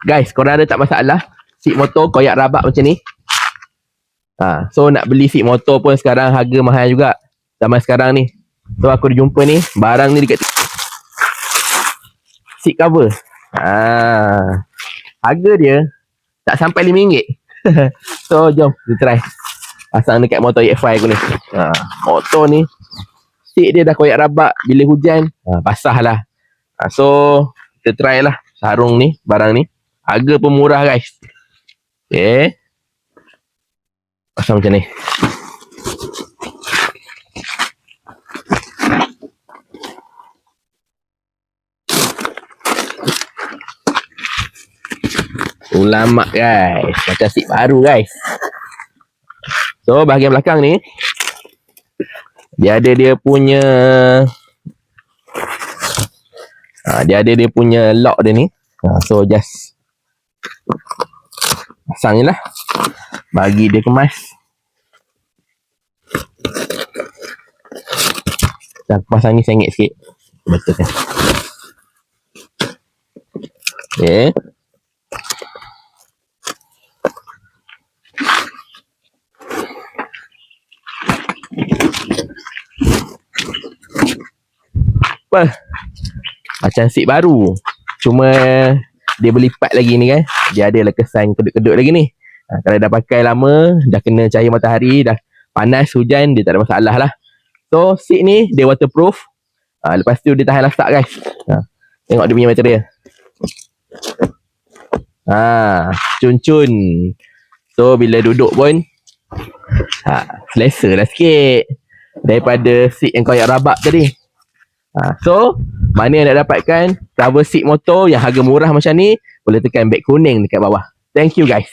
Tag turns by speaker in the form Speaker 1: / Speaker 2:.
Speaker 1: Guys, korang ada tak masalah seat motor koyak rabak macam ni? So nak beli seat motor pun sekarang harga mahal juga zaman sekarang ni. So aku ada jumpa ni, barang ni dekat seat cover. Harga dia tak sampai RM5. So jom kita try pasang dekat motor EX5 aku ni. Motor ni seat dia dah koyak rabak, bila hujan basah lah. So kita try lah sarung ni, barang ni. Harga pun murah guys. Okay, pasang macam ni. Ulama guys, macam seat baru guys. So bahagian belakang ni dia ada dia punya lock dia ni. So just pasang je lah, bagi dia kemas. Dan pasang ni sengit sikit, betul kan? Okay, macam seat baru, cuma dia berlipat lagi ni kan. Dia ada lah kesan kedut-kedut lagi ni. Kalau dah pakai lama, dah kena cahaya matahari, dah panas, hujan, dia tak ada masalah lah. So seat ni dia waterproof. Lepas tu dia tahan lasak guys. Tengok dia punya material. Cun-cun. So bila duduk pun selesa lah sikit daripada seat yang koyak rabak tadi. So mana yang nak dapatkan cover seat motor yang harga murah macam ni, boleh tekan beg kuning dekat bawah. Thank you guys.